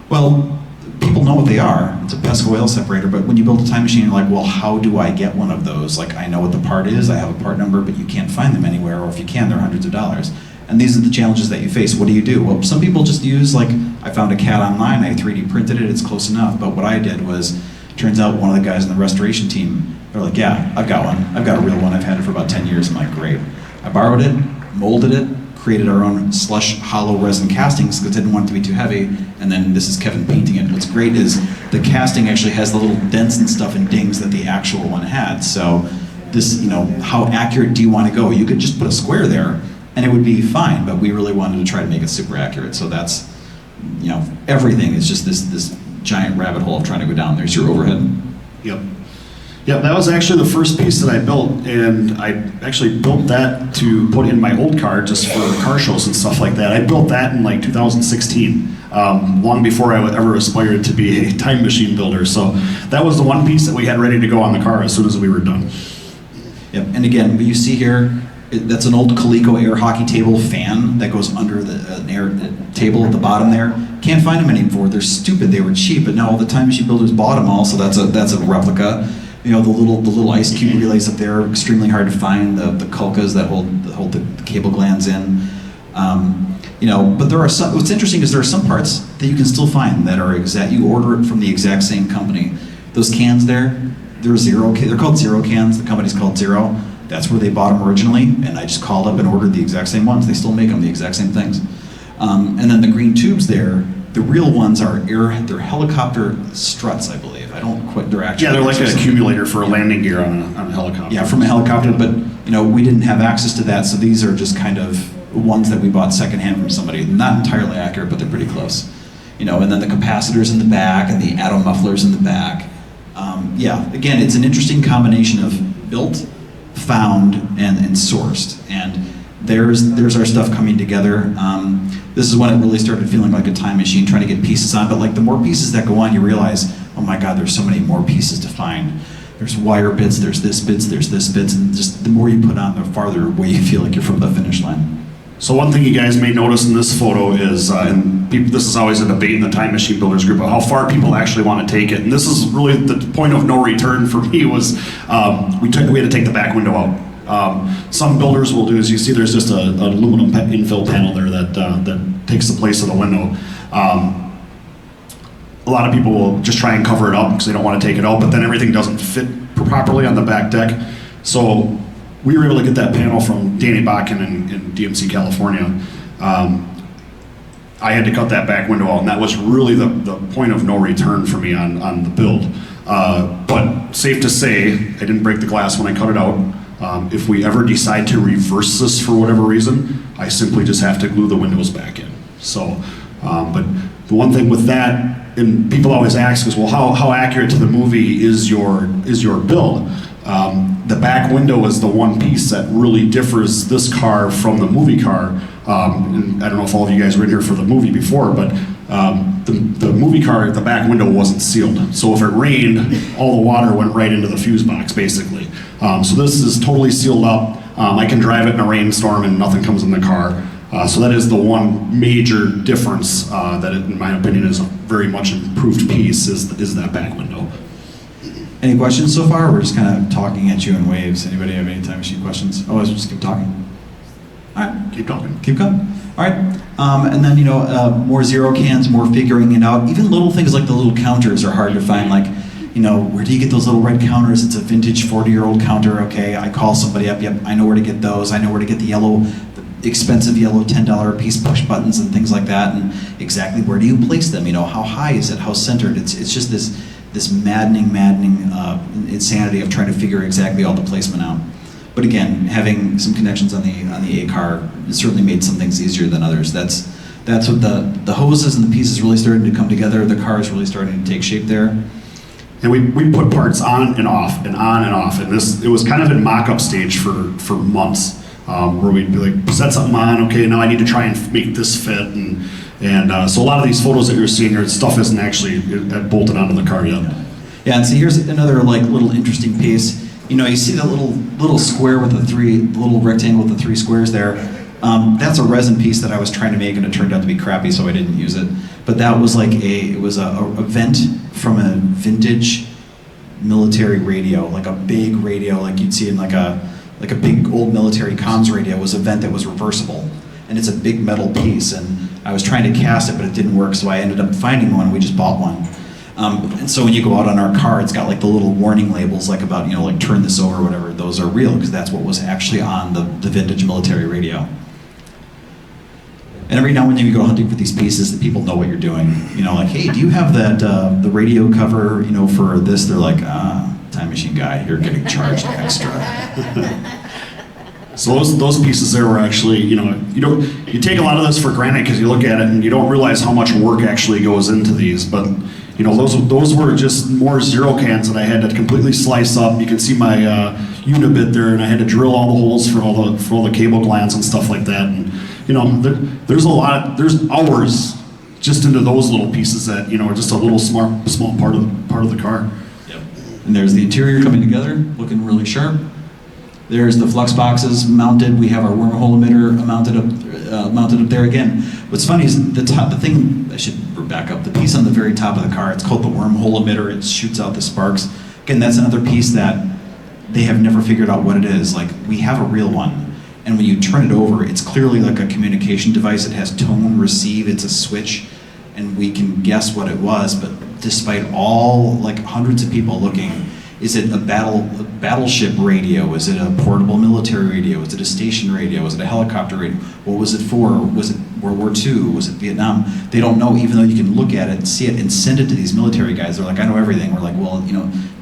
Well, people know what they are. It's a Pesco oil separator, but when you build a time machine, you're like, well, how do I get one of those? Like, I know what the part is, I have a part number, but you can't find them anywhere, or if you can, they're hundreds of dollars. And these are the challenges that you face. What do? Well, some people just use, like, I found a CAD online, I 3D printed it, it's close enough. But what I did was, turns out one of the guys in the restoration team, they're like, yeah, I've got one. I've got a real one. I've had it for about 10 years. I'm like, great. I borrowed it, molded it, created our own slush hollow resin castings because I didn't want it to be too heavy. And then this is Kevin painting it. What's great is the casting actually has the little dents and stuff and dings that the actual one had. So this, how accurate do you want to go? You could just put a square there and it would be fine, but we really wanted to try to make it super accurate. So that's, everything is just this giant rabbit hole of trying to go down. There's your overhead. Yep, that was actually the first piece that I built, and I actually built that to put in my old car just for car shows and stuff like that. I built that in like 2016, long before I ever aspired to be a time machine builder. So that was the one piece that we had ready to go on the car as soon as we were done. Yep, and again, what you see here, that's an old Coleco air hockey table fan that goes under the air table at the bottom there. Can't find them anymore. They're stupid. They were cheap, but now all the time machine builders bought them all, so that's a replica. The little ice cube relays up there, extremely hard to find. The Kulkas that hold the cable glands in. But there are some. What's interesting is there are some parts that you can still find that are exact. You order it from the exact same company. Those cans there, they're Zero. They're called Zero cans. The company's called Zero. That's where they bought them originally, and I just called up and ordered the exact same ones. They still make them, the exact same things. And then the green tubes there, the real ones they're helicopter struts, I believe. I don't quite, they're actually... Yeah, they're like an accumulator for a landing gear on a helicopter. Yeah, from a helicopter, but we didn't have access to that, so these are just kind of ones that we bought secondhand from somebody. Not entirely accurate, but they're pretty close. And then the capacitors in the back and the atom mufflers in the back. Again, it's an interesting combination of built, found, and sourced. And there's our stuff coming together. This is when it really started feeling like a time machine, trying to get pieces on. But like the more pieces that go on, you realize, oh my God, there's so many more pieces to find. There's wire bits, there's this bits, and just the more you put on, the farther away you feel like you're from the finish line. So one thing you guys may notice in this photo is, this is always a debate in the time machine builders group, of how far people actually want to take it. And this is really the point of no return for me was we had to take the back window out. Some builders will do, as you see, there's just an aluminum infill panel there that takes the place of the window. A lot of people will just try and cover it up because they don't want to take it out, but then everything doesn't fit properly on the back deck. So we were able to get that panel from Danny Bakken in DMC, California. I had to cut that back window out, and that was really the point of no return for me on the build. But safe to say, I didn't break the glass when I cut it out. If we ever decide to reverse this for whatever reason, I simply just have to glue the windows back in. So, but the one thing with that, and people always ask is, well, how accurate to the movie is your build? The back window is the one piece that really differs this car from the movie car. And I don't know if all of you guys were in here for the movie before, but the movie car, the back window wasn't sealed. So if it rained, all the water went right into the fuse box, basically. So this is totally sealed up. I can drive it in a rainstorm and nothing comes in the car. So that is the one major difference that, in my opinion, is a very much improved piece is that back window. Any questions so far? We're just kind of talking at you in waves. Anybody have any time machine questions? Oh, let's just keep talking. All right, keep talking. Keep going. All right, and then more zero cans, more figuring it out. Even little things like the little counters are hard to find. Like, where do you get those little red counters? It's a vintage 40-year-old counter. Okay, I call somebody up. Yep, I know where to get those. I know where to get the expensive yellow $10 a piece push buttons and things like that. And exactly where do you place them? How high is it? How centered? It's just this maddening insanity of trying to figure exactly all the placement out. But again, having some connections on the A car certainly made some things easier than others. That's what the hoses and the pieces really started to come together. The car is really starting to take shape there. And we put parts on and off and on and off, and it was kind of in mock-up stage for months, where we'd be like, set something on, okay, now I need to try and make this fit, and so a lot of these photos that you're seeing here, stuff isn't actually bolted onto the car yet. Yeah, and so here's another little interesting piece. You see the little square with the little rectangle with the 3 squares there. That's a resin piece that I was trying to make, and it turned out to be crappy, so I didn't use it. But that was a vent from a vintage military radio, like a big radio, like you'd see in like a big old military comms radio. Was a vent that was reversible, and it's a big metal piece. And I was trying to cast it, but it didn't work, so I ended up finding one. We just bought one. And so when you go out on our car, it's got the little warning labels about turn this over or whatever. Those are real because that's what was actually on the vintage military radio. And every now and then you go hunting for these pieces, the people know what you're doing. Like, hey, do you have that the radio cover for this? They're like, Time Machine guy, you're getting charged extra. So those pieces there were actually, you take a lot of this for granted because you look at it and you don't realize how much work actually goes into these. But those were just more zero cans that I had to completely slice up. You can see my unibit there, and I had to drill all the holes for all the cable glands and stuff like that. And there's hours just into those little pieces that are just a little small part of the car. Yep. And there's the interior coming together, looking really sharp. There's the flux boxes mounted. We have our wormhole emitter mounted up there again. What's funny is the thing, I should back up, the piece on the very top of the car, it's called the wormhole emitter. It shoots out the sparks. Again, that's another piece that they have never figured out what it is. Like, we have a real one, and when you turn it over, it's clearly like a communication device. It has tone, receive, it's a switch, and we can guess what it was, but despite all, hundreds of people looking, is it a battleship radio? Is it a portable military radio? Is it a station radio? Is it a helicopter radio? What was it for? Was it World War II? Was it Vietnam? They don't know, even though you can look at it, see it, and send it to these military guys. They're like, I know everything. We're like, well,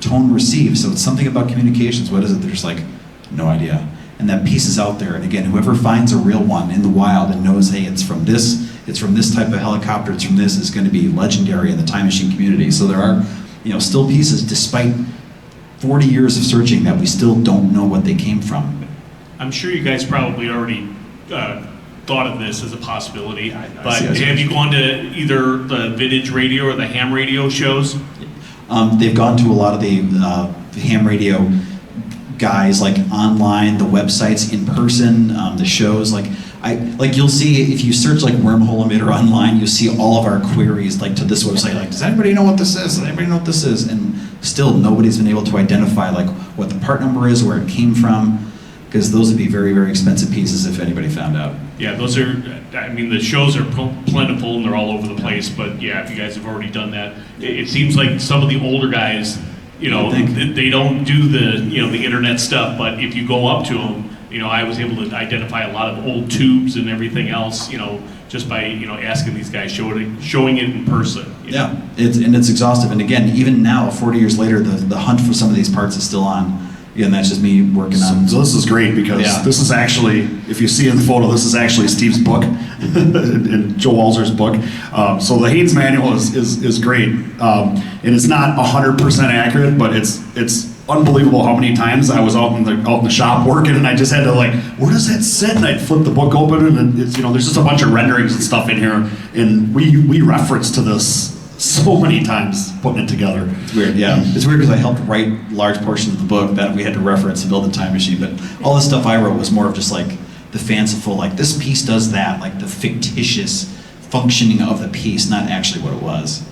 tone receive. So it's something about communications. What is it? They're just like, no idea. And that piece is out there. And again, whoever finds a real one in the wild and knows, hey, it's from this type of helicopter, it's from this, is going to be legendary in the time machine community. So there are, still pieces, despite 40 years of searching, that we still don't know what they came from. I'm sure you guys probably already thought of this as a possibility, but have you gone to either the vintage radio or the ham radio shows? They've gone to a lot of the ham radio guys, online, the websites, in person, the shows. You'll see, if you search wormhole emitter online, you'll see all of our queries to this website. Does anybody know what this is? Does anybody know what this is? And still, nobody's been able to identify what the part number is, where it came from, because those would be very, very expensive pieces if anybody found out. Yeah, those are, the shows are plentiful and they're all over the place, but yeah, if you guys have already done that, it seems like some of the older guys, they don't do the internet stuff, but if you go up to them, I was able to identify a lot of old tubes and everything else, just by asking these guys, showing it in person. Yeah, it's exhaustive. And again, even now, 40 years later, the hunt for some of these parts is still on. Again, that's just me working on. So this is great because this is actually, if you see in the photo, this is actually Steve's book and Joe Walzer's book. So the Haynes manual is great, and it's not 100% accurate, but it's unbelievable how many times I was out in the shop working, and I just had to where does that sit? And I'd flip the book open, and it's there's just a bunch of renderings and stuff in here, and we reference to this so many times putting it together. It's weird, yeah. It's weird because I helped write large portions of the book that we had to reference to build the time machine, but all the stuff I wrote was more of just like the fanciful, like this piece does that, like the fictitious functioning of the piece, not actually what it was.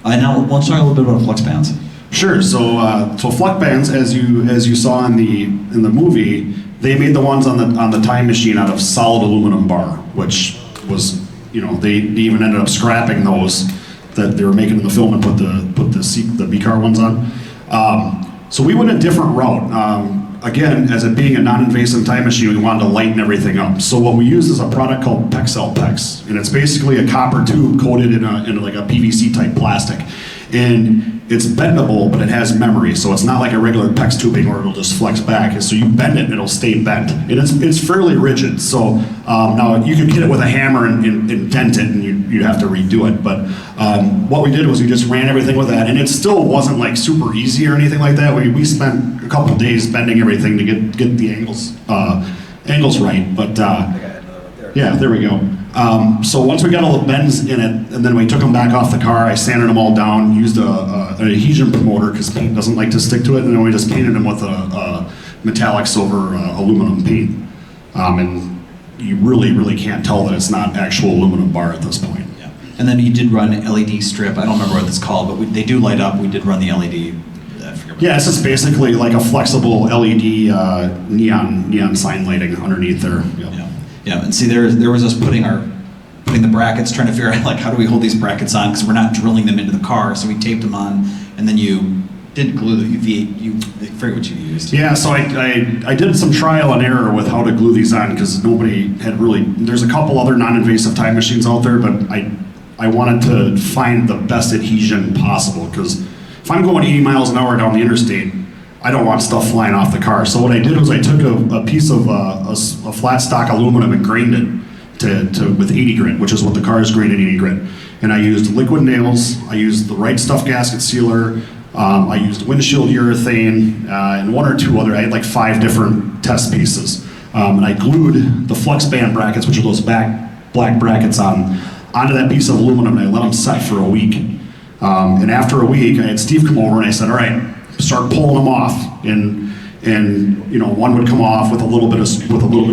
Now let's talk a little bit about flux bands. Sure. So flux bands, as you saw in the movie, they made the ones on the time machine out of solid aluminum bar, which was, they even ended up scrapping those that they were making in the film and put the B-car ones on. So we went a different route. Again, as it being a non-invasive time machine, we wanted to lighten everything up. So what we use is a product called PEX, and it's basically a copper tube coated in like a PVC type plastic. And it's bendable, but it has memory, so it's not like a regular PEX tubing where it'll just flex back. So you bend it and it'll stay bent. And it's fairly rigid, so now you could hit it with a hammer and dent it, and you'd have to redo it. But what we did was we just ran everything with that, and it still wasn't like super easy or anything like that. We spent a couple days bending everything to get the angles right. But yeah, there we go. So once we got all the bends in it, and then we took them back off the car, I sanded them all down, used an adhesion promoter because paint doesn't like to stick to it, and then we just painted them with a metallic silver aluminum paint. And you really can't tell that it's not actual aluminum bar at this point. Yeah. And then you did run LED strip. I don't remember what it's called, but they do light up. We did run the LED. Yeah, it's just basically like a flexible LED neon sign lighting underneath there. Yep. Yeah, and see, there was us putting the brackets, trying to figure out like how do we hold these brackets on because we're not drilling them into the car, so we taped them on, and then you did glue the I forget what you used. Yeah, so I did some trial and error with how to glue these on because nobody had really. There's a couple other non-invasive time machines out there, but I wanted to find the best adhesion possible because if I'm going 80 miles an hour down the interstate, I don't want stuff flying off the car. So what I did was I took a piece of a flat stock aluminum and grained it with 80 grit, which is what the car is grained at 80 grit. And I used liquid nails, I used the Right Stuff gasket sealer, I used windshield urethane, and one or two other, I had like 5 different test pieces. And I glued the flux band brackets, which are those black brackets onto that piece of aluminum, and I let them set for a week. And after a week, I had Steve come over and I said, all right, start pulling them off, and one would come off with a little bit of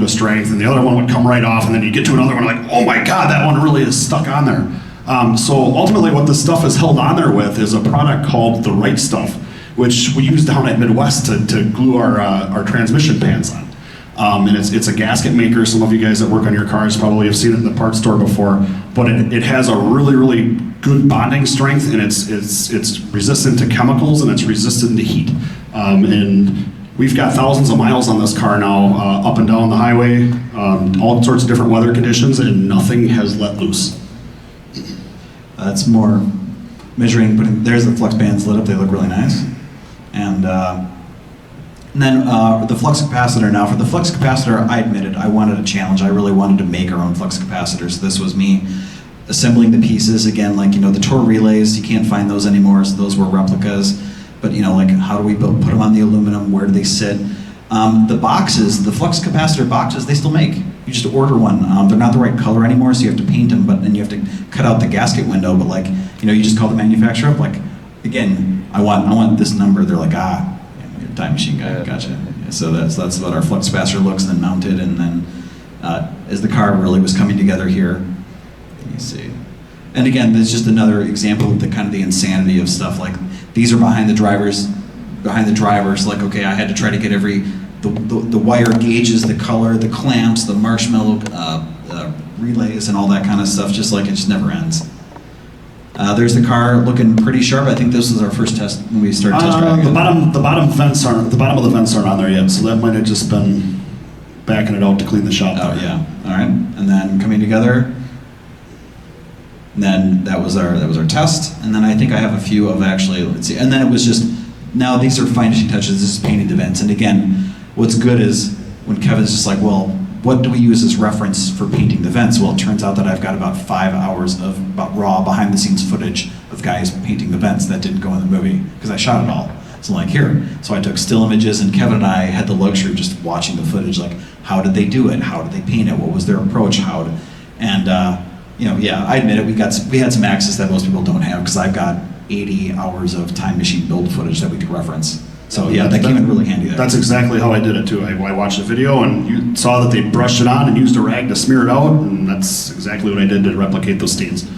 strength, and the other one would come right off, and then you get to another one like, oh my God, that one really is stuck on there. So ultimately, what this stuff is held on there with is a product called the Right Stuff, which we use down at Midwest to glue our transmission pans on. And it's a gasket maker. Some of you guys that work on your cars probably have seen it in the parts store before, but it has a really good bonding strength, and it's resistant to chemicals, and it's resistant to heat. And we've got thousands of miles on this car now, up and down the highway, all sorts of different weather conditions, and nothing has let loose. That's more measuring, there's the flux bands lit up, they look really nice. And then the flux capacitor. Now for the flux capacitor, I admitted I wanted a challenge. I really wanted to make our own flux capacitors. This was me assembling the pieces. Again, like, the Tor relays, you can't find those anymore, so those were replicas. But like, how do we put them on the aluminum? Where do they sit? The boxes, the flux capacitor boxes, they still make. You just order one. They're not the right color anymore, so you have to paint them, but then you have to cut out the gasket window. But like, you just call the manufacturer up, like, again, I want this number. They're like, you're a time machine guy, gotcha. So that's what our flux capacitor looks, and then mounted, and then as the car really was coming together here. Let me see. And again, there's just another example of the kind of the insanity of stuff. Like, these are behind the drivers. Like, okay, I had to try to get the wire gauges, the color, the clamps, the marshmallow relays, and all that kind of stuff. Just like, it just never ends. There's the car looking pretty sharp. I think this was our first test when we started test driving. The bottom of the vents aren't on there yet, so that might have just been backing it out to clean the shop. Oh yeah, all right. And then coming together. And then that was our test. And then I think I have a few of actually, let's see. And then it was just, now these are finishing touches. This is painting the vents. And again, what's good is when Kevin's just like, well, what do we use as reference for painting the vents? Well, it turns out that I've got about 5 hours of raw behind the scenes footage of guys painting the vents that didn't go in the movie because I shot it all. So like, here. So I took still images, and Kevin and I had the luxury of just watching the footage, like, how did they do it? How did they paint it? What was their approach? Yeah, I admit it. We had some access that most people don't have because I've got 80 hours of Time Machine build footage that we could reference. So yeah, that came in really handy there. That's exactly how I did it too. I watched the video and you saw that they brushed it on and used a rag to smear it out, and that's exactly what I did to replicate those stains.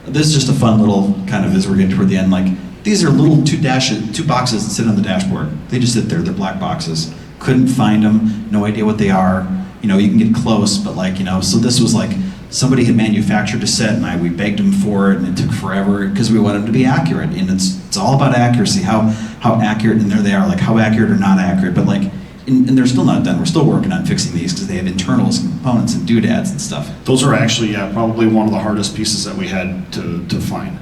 This is just a fun little kind of, as we're getting toward the end, like these are little two boxes that sit on the dashboard. They just sit there. They're black boxes. Couldn't find them. No idea what they are. You can get close, but so this was like somebody had manufactured a set, and we begged them for it, and it took forever because we wanted them to be accurate. And it's all about accuracy. How accurate, and there they are, like how accurate or not accurate. But and they're still not done. We're still working on fixing these because they have internals, and components, and doodads and stuff. Those are actually probably one of the hardest pieces that we had to find.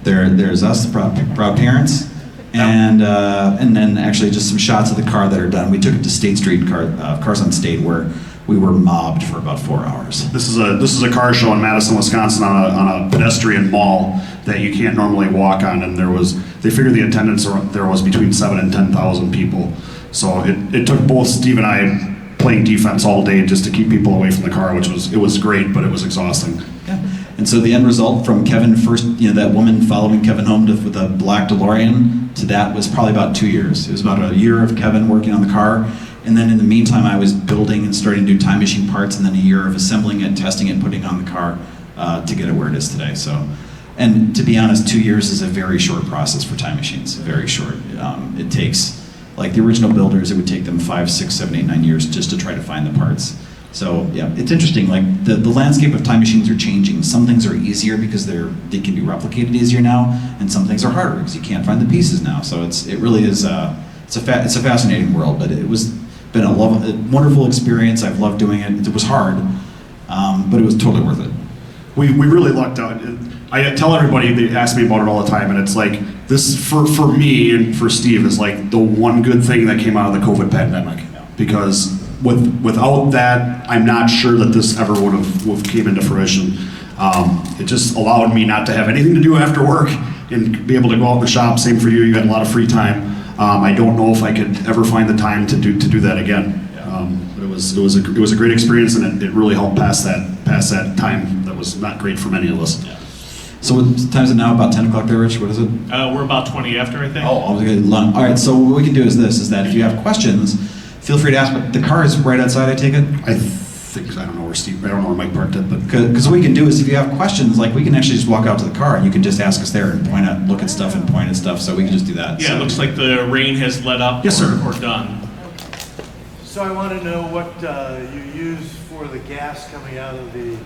There's us, the proud parents, and then actually just some shots of the car that are done. We took it to State Street, Cars on State, where we were mobbed for about 4 hours. This is a car show in Madison, Wisconsin, on a pedestrian mall that you can't normally walk on, and they figured the attendance there was between 7,000 and 10,000 people. So it took both Steve and I playing defense all day just to keep people away from the car, which was great, but it was exhausting. Yeah. And so the end result from Kevin first, that woman following Kevin home with a black DeLorean to that was probably about 2 years. It was about a year of Kevin working on the car. And then in the meantime, I was building and starting to do Time Machine parts, and then a year of assembling it, testing it, putting it on the car to get it where it is today. So, and to be honest, 2 years is a very short process for Time Machines, very short. It takes, like the original builders, it would take them 5, 6, 7, 8, 9 years just to try to find the parts. So yeah, it's interesting, like the landscape of Time Machines are changing. Some things are easier because they can be replicated easier now, and some things are harder because you can't find the pieces now. So it really is, it's a fascinating world, but it was been a wonderful experience. I've loved doing it. It was hard, but it was totally worth it. We really lucked out. I tell everybody, they ask me about it all the time, and it's like, this for me and for Steve is like the one good thing that came out of the COVID pandemic. Because without that, I'm not sure that this ever would have came into fruition. It just allowed me not to have anything to do after work and be able to go out in the shop. Same for you. You had a lot of free time. I don't know if I could ever find the time to do that again. But it was a great experience, and it really helped pass that time that was not great for many of us. Yeah. So what time is it now? About 10 o'clock there, Rich? What is it? We're about 20 after, I think. Oh, okay, long. All right. So what we can do is that if you have questions, feel free to ask. But the car is right outside, I take it. I don't know where Steve. I don't know where Mike parked it, but because what we can do is if you have questions, like we can actually just walk out to the car and you can just ask us there and look at stuff and point at stuff. So we can just do that. Yeah, so. It looks like the rain has let up. Yes, sir. Or done. So I want to know what you use for the gas coming out of the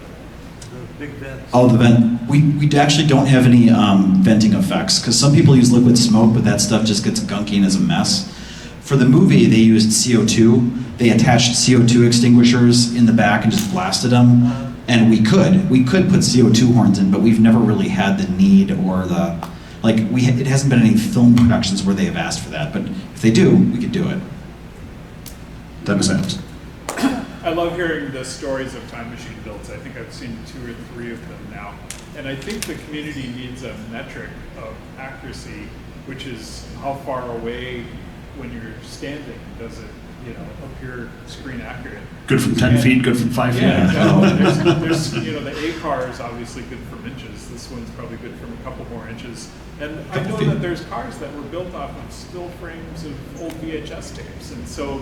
big vents. Oh, the vent. We actually don't have any venting effects because some people use liquid smoke, but that stuff just gets gunky and is a mess. For the movie, they used CO2. They attached CO2 extinguishers in the back and just blasted them. And we could put CO2 horns in, but we've never really had the need or it hasn't been any film productions where they have asked for that. But if they do, we could do it. That makes sense. I love hearing the stories of Time Machine builds. I think I've seen 2 or 3 of them now. And I think the community needs a metric of accuracy, which is how far away when you're standing does it appear screen accurate. Good from 10 feet, good from 5 feet. Yeah, exactly. There's the A car is obviously good from inches. This one's probably good from a couple more inches. And I know that there's cars that were built off of still frames of old VHS tapes. And so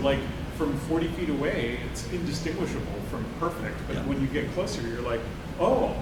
from 40 feet away, it's indistinguishable from perfect. But when you get closer, you're like, oh,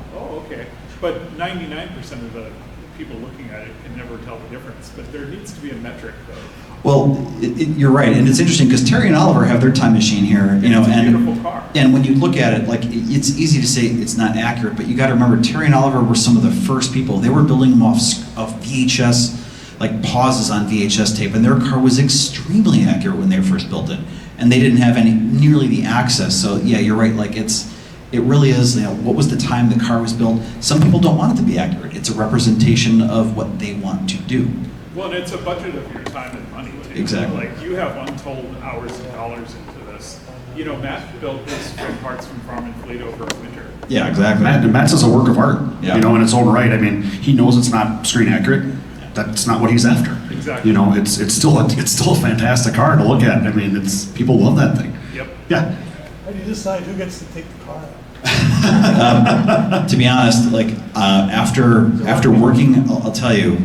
okay. But 99% of the people looking at it can never tell the difference. But there needs to be a metric, though. Well, you're right, and it's interesting because Terry and Oliver have their time machine here, it's a beautiful car. And when you look at it, it's easy to say it's not accurate, but you got to remember Terry and Oliver were some of the first people. They were building them off VHS, like pauses on VHS tape, and their car was extremely accurate when they first built it, and they didn't have nearly the access. So yeah, you're right. It really is. What was the time the car was built? Some people don't want it to be accurate. It's a representation of what they want to do. Well, and it's a budget of your time and money, too. Exactly. You have untold hours and dollars into this. Matt built this from parts from Farm and Fleet over a winter. Yeah, exactly. Matt's is a work of art, yeah. In its own right. I mean, he knows it's not screen accurate. That's not what he's after. Exactly. It's still a fantastic car to look at. I mean, people love that thing. Yep. Yeah. How do you decide who gets to take the car out? To be honest, like after working, I'll tell you,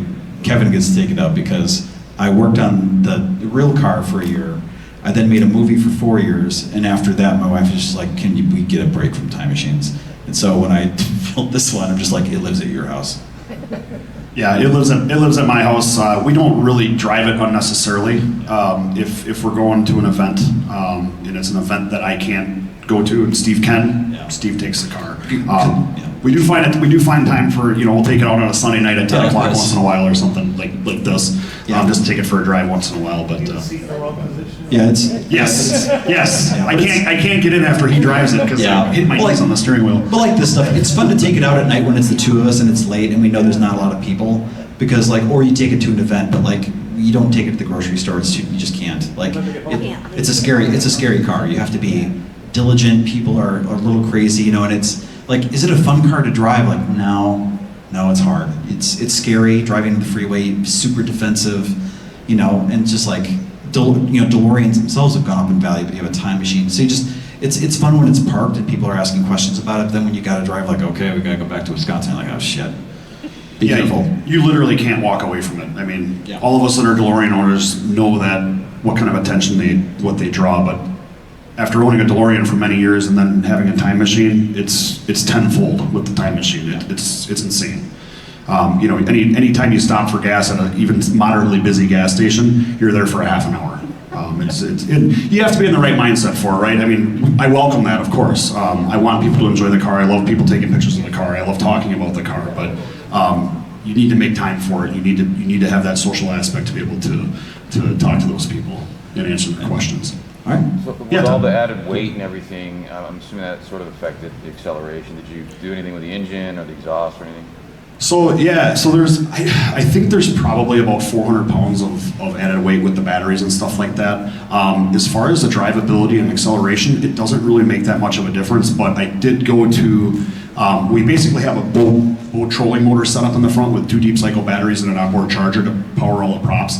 Kevin gets to take it up because I worked on the real car for a year. I then made a movie for 4 years, and after that, my wife was just like, we get a break from time machines? And so when I built this one, I'm just like, it lives at your house. Yeah, it lives at my house. We don't really drive it unnecessarily. If we're going to an event, and it's an event that I can't go to, and Steve can, Steve takes the car. We do find time for, we'll take it out on a Sunday night at 10 o'clock once in a while or something like this. Just take it for a drive once in a while. But yes. I can't get in after he drives it because I hit my knees on the steering wheel. But like this stuff, it's fun to take it out at night when it's the two of us and it's late and we know there's not a lot of people, because or you take it to an event, but you don't take it to the grocery store. You just can't. It's a scary car. You have to be diligent. People are a little crazy, and it's is it a fun car to drive? No, it's hard. It's scary driving the freeway, super defensive, and just DeLoreans themselves have gone up in value, but you have a time machine. So it's fun when it's parked and people are asking questions about it. But then when you got to drive, okay, we got to go back to Wisconsin. Oh shit. Be careful. You literally can't walk away from it. I mean, all of us that are DeLorean owners know that what kind of attention they draw, but after owning a DeLorean for many years and then having a time machine, it's tenfold with the time machine. It's insane. Anytime you stop for gas at an even moderately busy gas station, you're there for a half an hour. You have to be in the right mindset for it, right? I mean, I welcome that, of course. I want people to enjoy the car. I love people taking pictures of the car. I love talking about the car, but you need to make time for it. You need to have that social aspect to be able to talk to those people and answer their questions. All right. So with all the added weight and everything, I'm assuming that sort of affected the acceleration. Did you do anything with the engine or the exhaust or anything? So I think there's probably about 400 pounds of added weight with the batteries and stuff like that. As far as the drivability and acceleration, it doesn't really make that much of a difference, but I did go to, we basically have a boat trolling motor set up in the front with 2 deep cycle batteries and an onboard charger to power all the props.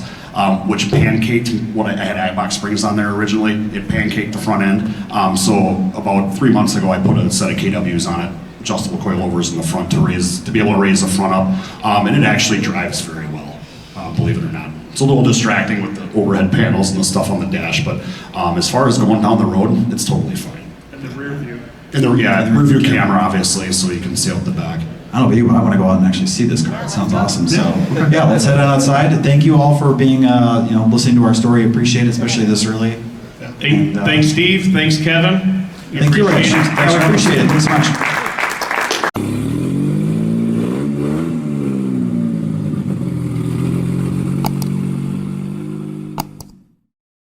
Which pancaked what I had iBox springs on there originally. It pancaked the front end. So about 3 months ago, I put a set of KWs on it, adjustable coilovers in the front to be able to raise the front up, and it actually drives very well, believe it or not. It's a little distracting with the overhead panels and the stuff on the dash, but as far as going down the road, it's totally fine. And the rear view. And the rear view camera, obviously, so you can see out the back. I don't know, but I want to go out and actually see this car. It sounds awesome. So let's head on outside. Thank you all for being, listening to our story. Appreciate it, especially this early. Thanks, Steve. Thanks, Kevin. Thank you, Rich. I appreciate it. Thanks so much.